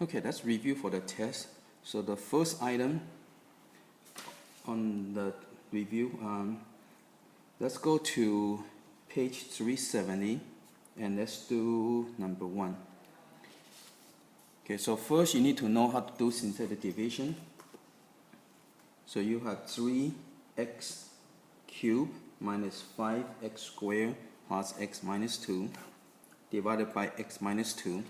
Okay, let's review for the test. So the first item on the review, let's go to page 370 and let's do number 1. Okay, so first you need to know how to do synthetic division. So you have 3x cubed minus 5x squared plus x minus 2 divided by x minus 2.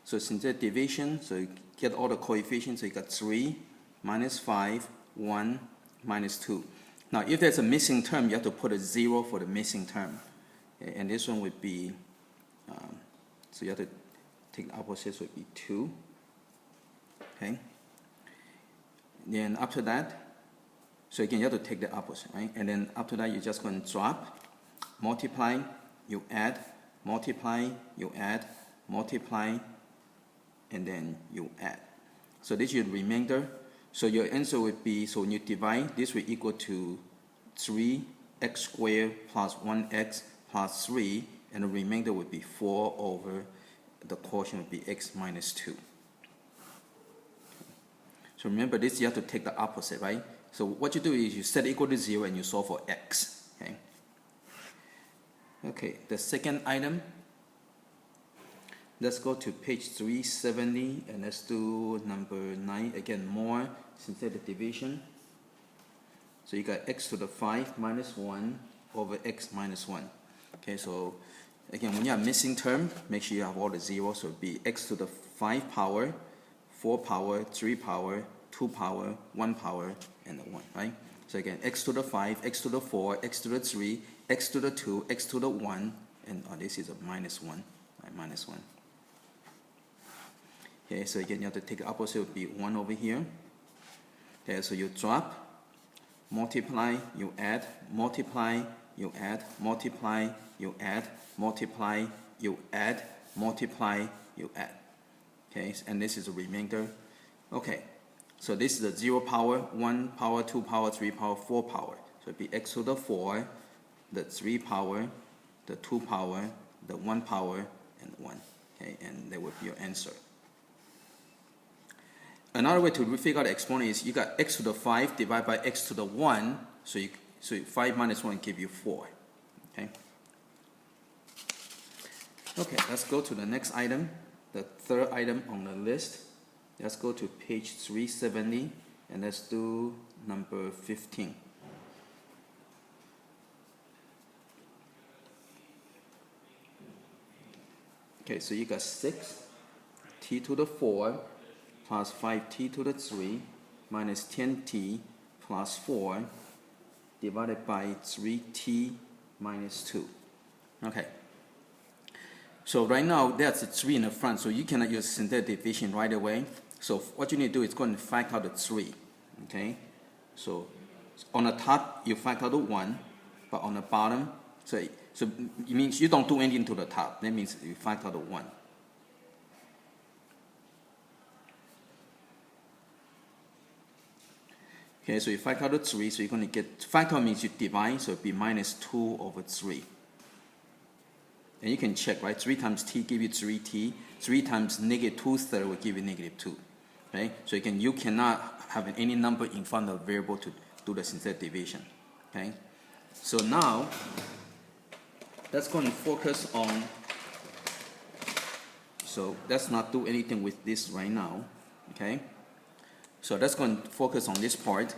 So synthetic division, so you get all the coefficients, so you got 3 minus 5, 1 minus 2. Now if there's a missing term, you have to put a 0 for the missing term. Okay, and this one would be, so you have to take the opposite, so it would be 2. Okay. Then after that, so again you have to take the opposite, right? And then after that you're just going to drop, multiply, you add, multiply, you add, multiply, and then you add. So this is your remainder. So your answer would be, so when you divide, this will equal to 3x squared plus 1x plus 3, and the remainder would be 4 over the quotient would be x minus 2. So remember this, you have to take the opposite, right? So what you do is you set equal to 0 and you solve for x. Okay. Okay, the second item, let's go to page 370 and let's do number 9. Again, more synthetic division. So you got x to the 5 minus 1 over x minus 1. Okay, so again, when you have missing term, make sure you have all the zeros. So it would be x to the 5 power, 4 power, 3 power, 2 power, 1 power, and the 1, right? So again, x to the 5, x to the 4, x to the 3, x to the 2, x to the 1, and this is a minus 1, right? Minus 1. Okay, so again, you have to take the opposite, would be 1 over here. Okay, so you drop, multiply, you add, multiply, you add, multiply, you add, multiply, you add, multiply, you add. Okay, and this is a remainder. Okay, so this is the 0 power, 1 power, 2 power, 3 power, 4 power. So it would be x to the 4, the 3 power, the 2 power, the 1 power, and 1. Okay, and that would be your answer. Another way to figure out the exponent is you got x to the 5 divided by x to the 1, so 5 minus 1 give you 4. Okay. Okay, let's go to the next item, the third item on the list. Let's go to page 370 and let's do number 15. Okay, so you got 6 t to the 4 plus 5t to the 3 minus 10t plus 4 divided by 3t minus 2. Okay. So right now there's a 3 in the front, so you cannot use synthetic division right away. So what you need to do is go and factor out the 3. Okay. So on the top you factor out the 1, but on the bottom, so it means you don't do anything to the top. That means you factor out the 1. Okay, so you factor out the 3, so you're going to get, factor means you divide, so it'd be minus 2 over 3. And you can check, right? 3 times t give you 3t. 3 times negative 2/3 will give you negative 2. Okay, so you cannot have any number in front of the variable to do the synthetic division. Okay, so now let's go and focus on. So let's not do anything with this right now. Okay. So let's go and focus on this part.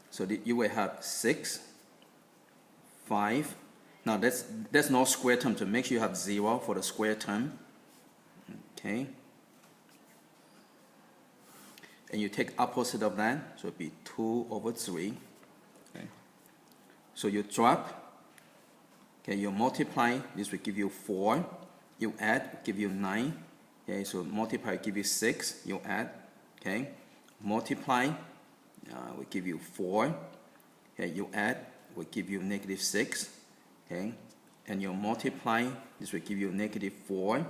So you will have 6, 5. Now there's no square term, so make sure you have 0 for the square term. Okay. And you take opposite of that, so it'll be 2 over 3. Okay. So you drop. Okay, you multiply, this will give you 4. You add, give you 9. Okay, so multiply give you 6. You add. Okay. Multiply will give you 4. Okay, you add will give you negative 6. Okay, and you multiply, this will give you negative 4,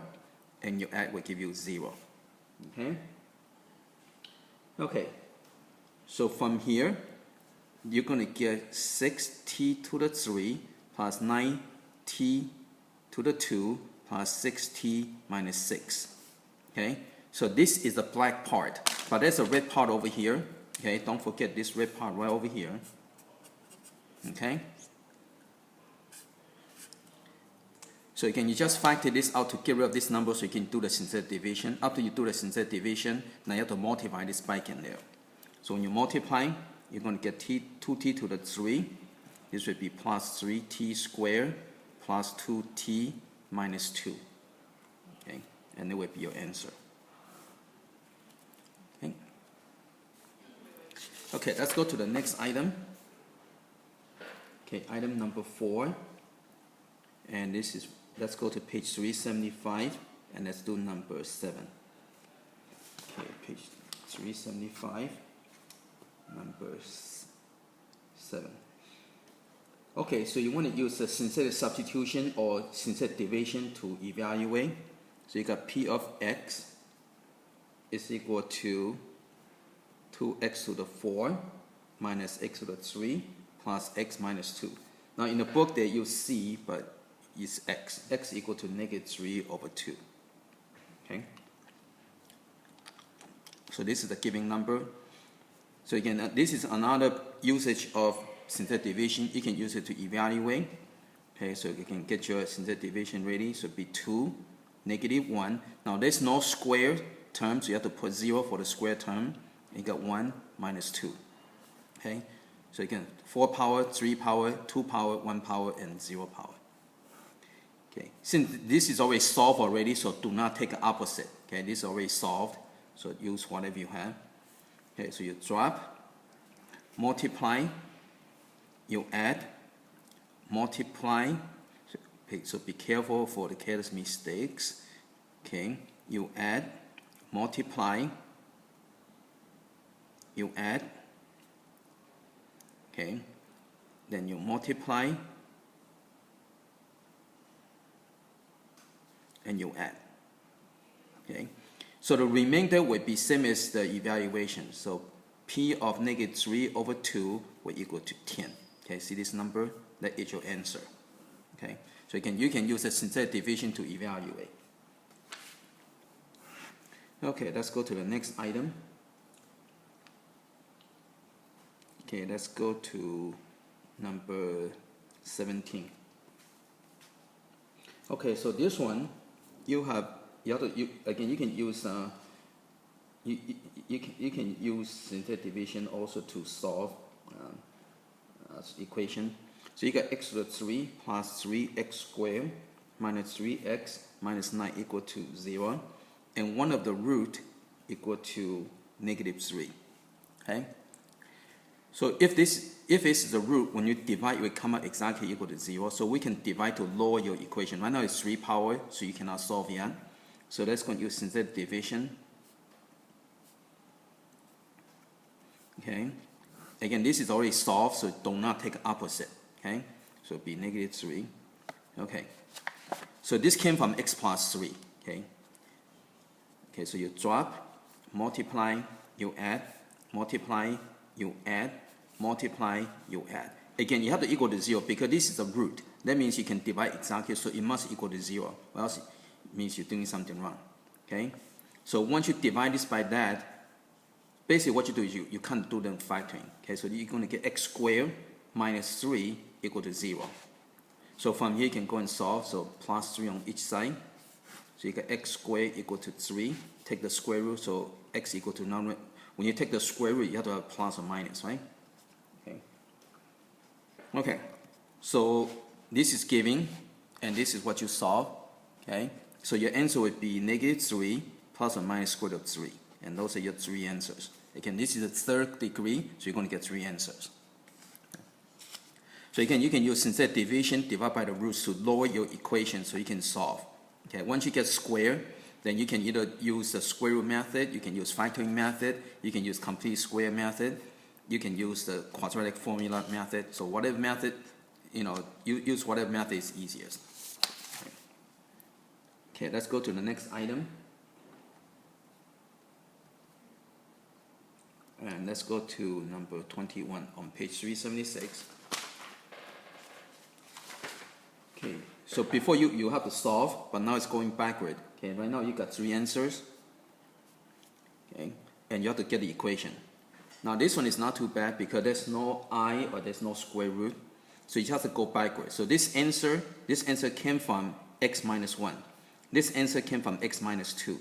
and you add will give you 0. Okay. Okay. So from here, you're going to get 6t to the 3 plus 9t to the 2 plus 6t minus 6. Okay. So this is the black part, but there's a red part over here. Okay, don't forget this red part right over here. Okay. So again, you just factor this out to get rid of this number so you can do the synthetic division. After you do the synthetic division, now you have to multiply this back in there. So when you multiply, you're going to get 2t to the 3. This would be plus 3t squared plus 2t minus 2. Okay, and that would be your answer. Okay, okay, let's go to the next item. Okay, item number 4. And this is, let's go to page 375 and let's do number 7. Okay, page 375, number 7. Okay, so you want to use the synthetic substitution or synthetic division to evaluate. So you got P of x is equal to 2x to the 4 minus x to the 3 plus x minus 2. Now in the book they use c, but it's x. X equal to negative 3 over 2. Okay. So this is the given number. So again, this is another usage of synthetic division. You can use it to evaluate. Okay, so you can get your synthetic division ready. So it'd be 2, negative 1. Now there's no square term, so you have to put 0 for the square term. You got 1 minus 2. Okay, so again, 4 power, 3 power, 2 power, 1 power, and 0 power. Okay, since this is already solved already, so do not take the opposite. Okay, this is already solved, so use whatever you have. Okay, so you drop, multiply, you add, multiply. So be careful for the careless mistakes. Okay, you add, multiply, you add. Okay, then you multiply, and you add. Okay, so the remainder would be same as the evaluation. So P of negative 3 over 2 will equal to 10. Okay, see this number? That is your answer. Okay, so you can use a synthetic division to evaluate. Okay, let's go to the next item. Okay, let's go to number 17. Okay, so this one, you can use you can use synthetic division also to solve equation. So you got x to the 3 plus 3x squared minus 3x minus 9 equal to 0, and one of the root equal to negative 3. Okay. So if this is the root, when you divide, it will come out exactly equal to 0. So we can divide to lower your equation. Right now it's 3 power, so you cannot solve yet. So let's go and use synthetic division. Okay. Again, this is already solved, so do not take opposite. Okay. So it'll be negative 3. Okay. So this came from x plus 3. Okay. Okay. So you drop, multiply, you add, multiply, you add, multiply, you add. Again, you have to equal to 0 because this is a root. That means you can divide exactly, so it must equal to 0. Or else it means you're doing something wrong. Okay? So once you divide this by that, basically what you do is you can't do the factoring. Okay? So you're going to get x squared minus 3 equal to 0. So from here you can go and solve. So plus 3 on each side. So you get x squared equal to 3. Take the square root, so x equal to none. When you take the square root, you have to have plus or minus, right? Okay. Okay. So this is given, and this is what you solve. Okay. So your answer would be negative 3 plus or minus square root of 3, and those are your 3 answers. Again, this is the third degree, so you're going to get 3 answers. So again, you can use synthetic division, divide by the roots to lower your equation, so you can solve. Okay. Once you get square, then you can either use the square root method, you can use factoring method, you can use complete square method, you can use the quadratic formula method. So whatever method, you use whatever method is easiest. Okay, let's go to the next item. And let's go to number 21 on page 376. Okay, so before you have to solve, but now it's going backward. Okay, right now you got 3 answers. and you have to get the equation. Now this one is not too bad because there's no I or there's no square root, so you just have to go backwards. So this answer came from x minus 1. This answer came from x minus 2.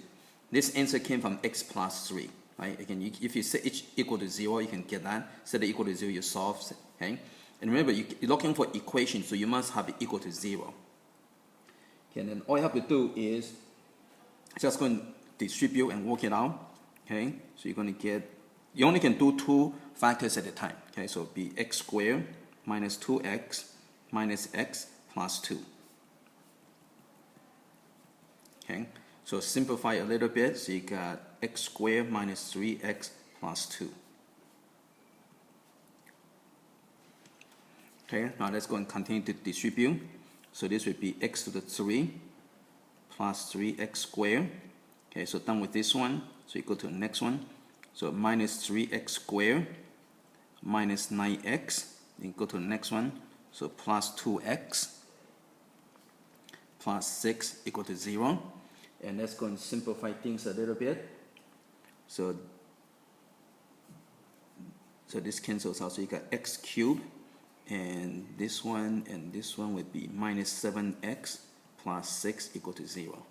This answer came from x plus 3. Right? Again, if you set each equal to 0, you can get that. Set it equal to 0, you solve. Okay? And remember, you're looking for equation, so you must have it equal to 0. Okay, and then all you have to do is just go and distribute and work it out. Okay, so you're going to get, you only can do 2 factors at a time. Okay, so it'll be x squared minus 2x minus x plus 2. Okay, so simplify a little bit, so you got x squared minus 3x plus 2. Okay, now let's go and continue to distribute. So this would be x to the 3 plus 3x squared. Okay, so done with this one. So you go to the next one. So minus 3x squared minus 9x. Then go to the next one. So plus 2x plus 6 equal to 0. And let's go and simplify things a little bit. So this cancels out. So you got x cubed, and this one would be minus 7x plus 6 equal to 0.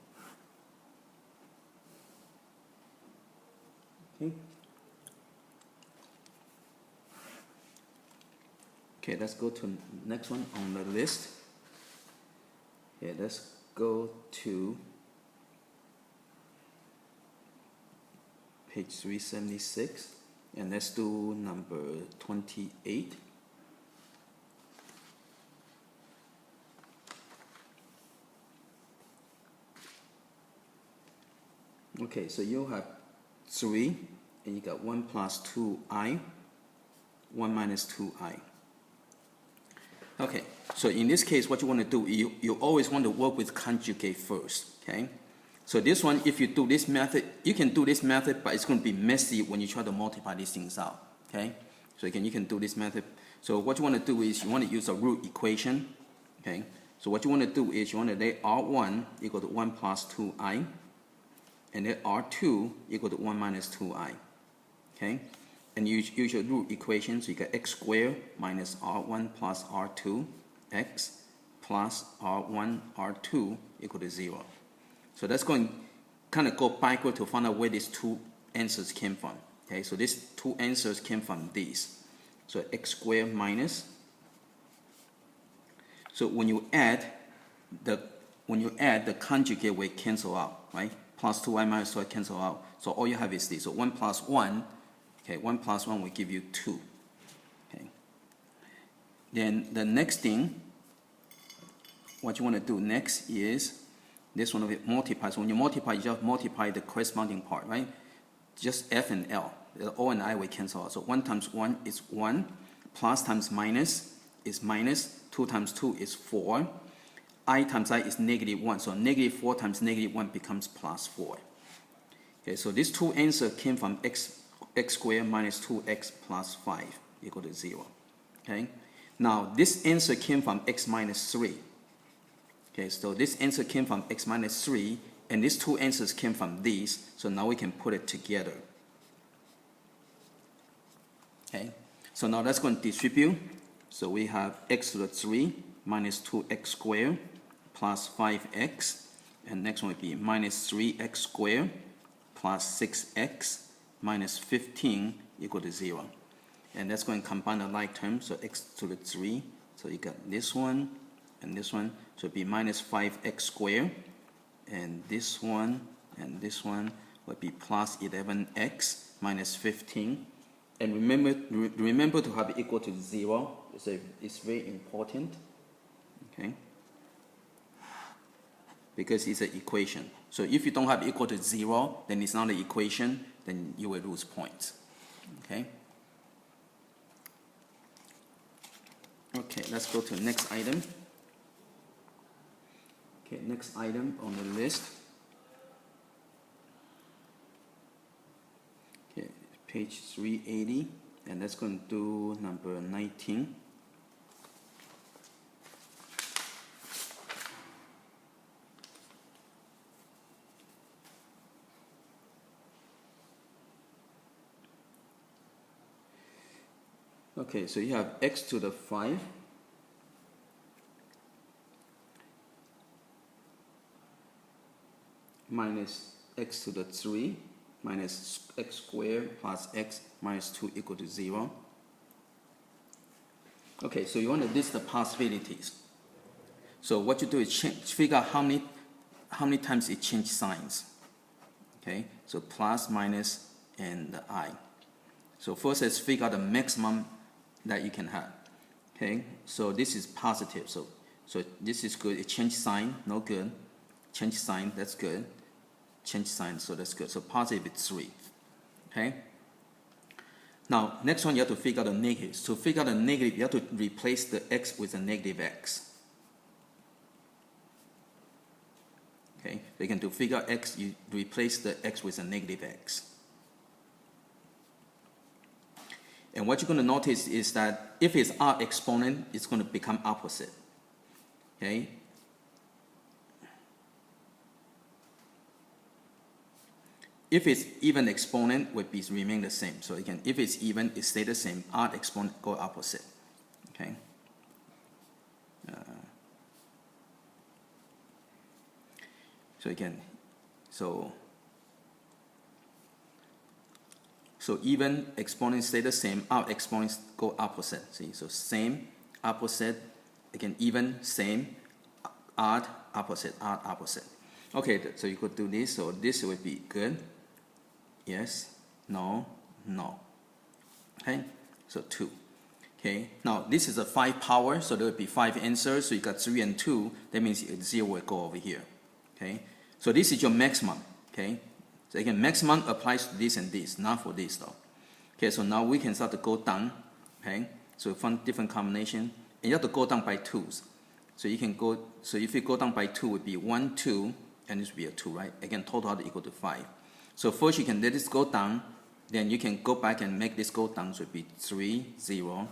Okay, let's go to the next one on the list. Okay, let's go to page 376, and let's do number 28. Okay, so you have 3, and you got 1 plus 2i, 1 minus 2i. Okay, so in this case, what you want to do, you always want to work with conjugate first, okay? So this one, if you do this method, you can do this method, but it's going to be messy when you try to multiply these things out, okay? So again, you can do this method. So what you want to do is you want to use a root equation, okay? So what you want to do is you want to let R1 equal to 1 plus 2i, and then R2 equal to 1 minus 2i, okay? And you use your root equation, so you get x squared minus R1 plus R2, x plus R1, R2 equal to 0. So that's going to kind of go backward to find out where these two answers came from. Okay, so these two answers came from these. So x squared minus. So when you add the conjugate will cancel out, right? Plus 2i minus 2i cancel out. So all you have is this. So 1 plus 1. Okay, 1 plus 1 will give you 2. Okay. Then the next thing, what you want to do next is this one will multiply. So when you multiply, you just multiply the corresponding part, right? Just f and l. The o and I will cancel out. So 1 times 1 is 1. Plus times minus is minus. 2 times 2 is 4. I times I is negative 1. So negative 4 times negative 1 becomes plus 4. Okay, so these two answers came from x squared minus 2x plus 5 equal to 0. Okay. Now this answer came from x minus 3. Okay, so this answer came from x minus 3, and these two answers came from these. So now we can put it together. Okay. So now let's go and distribute. So we have x to the 3 minus 2x squared plus 5x, and next one would be minus 3x squared plus 6x minus 15 equal to 0. And that's going to combine the like terms, so x to the 3. So you got this one and this one. So it'd be minus 5x squared. And this one would be plus 11x minus 15. And remember to have it equal to 0. It's very important. Okay? Because it's an equation. So if you don't have equal to 0, then it's not an equation, then you will lose points. Okay? Okay, let's go to the next item. Okay, next item on the list. Okay, page 380, and let's go and do number 19. Okay, so you have x to the 5 minus x to the 3 minus x squared plus x minus 2 equal to 0. Okay, so you want to list the possibilities. So what you do is figure out how many times it changes signs. Okay, so plus, minus, and the I. So first let's figure out the maximum that you can have. Okay, so this is positive. So this is good. It changed sign, no good. Change sign, that's good. Change sign, so that's good. So positive is 3. Okay. Now next one you have to figure out the negatives. To figure out the negative, you have to replace the x with a negative x. Okay, so you can to figure out x, you replace the x with a negative x. And what you're going to notice is that if it's odd exponent, it's going to become opposite. Okay. If it's even exponent, would be remain the same. So again, if it's even, it stay the same. Odd exponent go opposite. Okay. So again, so even exponents stay the same. Odd exponents go opposite. See, so same, opposite. Again, even, same, odd, opposite, odd, opposite. Okay, so you could do this. So this would be good. Yes, no, no. Okay, so 2. Okay, now this is a 5 power, so there would be 5 answers. So you got 3 and 2. That means 0 will go over here. Okay, so this is your maximum. Okay, so again, maximum applies to this and this, not for this though. Okay, so now we can start to go down. Okay, so find different combination, and you have to go down by 2s. So you can go. So if you go down by 2, it would be 1, 2, and this would be a 2, right? Again, total equal to 5. So first you can let this go down, then you can go back and make this go down, so it would be 3, 0,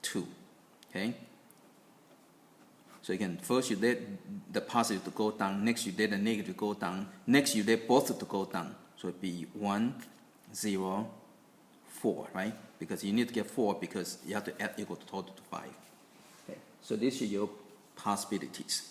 2. Okay? So again, first you let the positive to go down, next you let the negative to go down, next you let both to go down. So it would be 1, 0, 4, right? Because you need to get 4 because you have to add equal to total to 5. Okay. So these are your possibilities.